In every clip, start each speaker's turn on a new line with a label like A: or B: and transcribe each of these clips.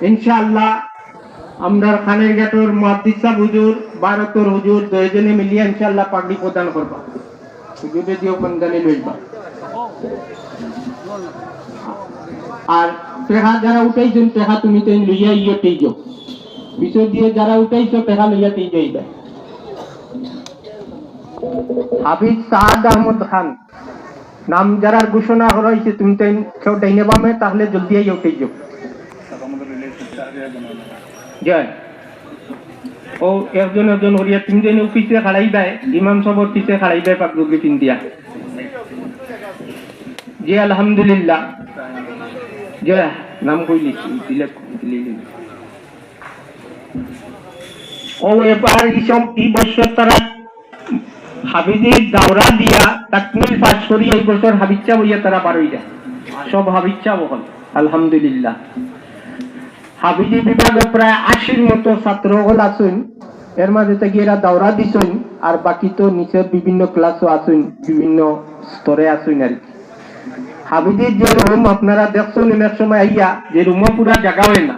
A: ইনশাআল্লাহ আমরা খানের ঘাটর মুহাদ্দিস সাহেব হুজুর ভারতের হুজুর দুইজনে মিলিয়ে ইনশাআল্লাহ পাগড়ি প্রদান করবা হুজুরে দিও পন্দানি লইবা আর পেহা যারা উঠাইছেন পেহা তুমি তো লইয়া ইয়েতেই যাও বিষয় দিয়ে যারা উঠাইছো পেহা লইয়াতেই যাইবা হাফিজ সাদ আহমদ খান নাম যারা ঘোষণা করা হয়েছে তুমি তো কেউ ডাইনে বামে তাহলে জলদি উঠেই যাও জয় ও একজন একজন হরিয়া তিনজন অফিসে খাড়াই দেয় ইমাম সাহেবের পিছে খাড়াই দেয় পাগড়ি পিন্দিয়া জি আলহামদুলিল্লাহ জয় নাম কইলি দিলে ও এবার এই বছর তারা হাবিজের দাওরা দিয়া তাকমিল পাস করি এই বছর হাবিজা হইয়া তারা বারোই যায় সব হাবিজা বহল আলহামদুলিল্লাহ হাবিজি বিভাগে প্রায় 80-র মতো ছাত্র হল আছেন এর মাঝে থেকে এরা দাওরা দিছেন আর বাকি তো নিচের বিভিন্ন ক্লাসও আছেন বিভিন্ন স্তরে আছেন আর কি হাবিজির যে রুম আপনারা দেখছেন এর সময় আইয়া যে রুমও পুরা জায়গা হয় না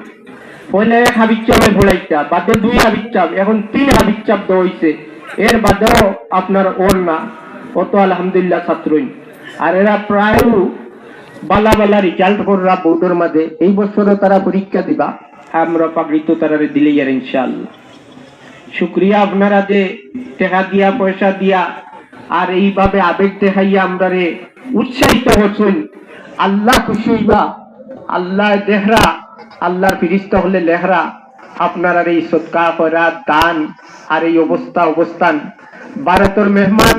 A: পয়লা এক হাবিজ চাপে ভোলাইটা বাদে 2 হাবিজ চাপ এখন 3 হাবিজ চাপ দেওয়া হয়েছে এর বাদেও আপনার ওর না অত আলহামদুলিল্লাহ ছাত্রই আর এরা প্রায় বালা বালা রেজাল্ট কররা বোর্ডের মাঝে এই বছরও তারা পরীক্ষা দিবা আমরা পাগড়ি তো তারা দিলেই আর ইনশাআল্লাহ শুকরিয়া আপনারা যে টাকা দিয়া পয়সা দিয়া আর এইভাবে আবেগ দেখাইয়া আমরা রে উৎসাহিত হচ্ছেন আল্লাহ খুশি হইবা আল্লাহ দেহরা আল্লাহর ফিরিস্তা হলে লেহরা আপনারা এই সদকা করা দান আর এই অবস্থান ভারতের মেহমান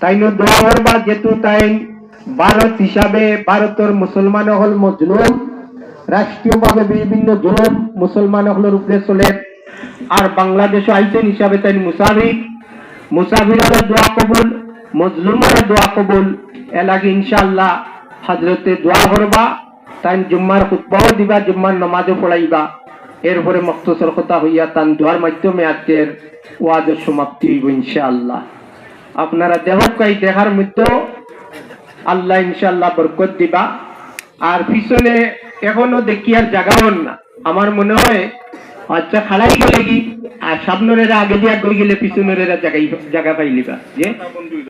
A: তাই দোয়া করবা যেহেতু তাই ভারত হিসাবে ভারতের মুসলমান হল মজলুম রাষ্ট্রীয়ভাবে বিভিন্ন জুলুম মুসলমান হলের উপরে চলে আর বাংলাদেশও আইছেন হিসাবে তাই মুসাফিরের দোয়া কবুল মজলুমের দোয়া কবুল এলাকি ইনশাআল্লাহ হযরতে দোয়া করবা তাই জুম্মার খুতবাও দিবা জুম্মার নামাজও পড়াইবা এরপরে মুখতসর কথা হইয়া তান দোয়ার মাধ্যমে আজকের ওয়াজের সমাপ্তি হইব ইনশাআল্লাহ আপনারা দেখার মধ্যে আল্লাহ ইনশাআল্লাহ বরকত দিবা আর পিছনে এখনো দেখি আর জায়গা হন না আমার মনে হয় আচ্ছা খাড়াই গেলে কি আর সামনের আগে দিয়ে গেলে পিছনের জায়গা পাইলিবা যে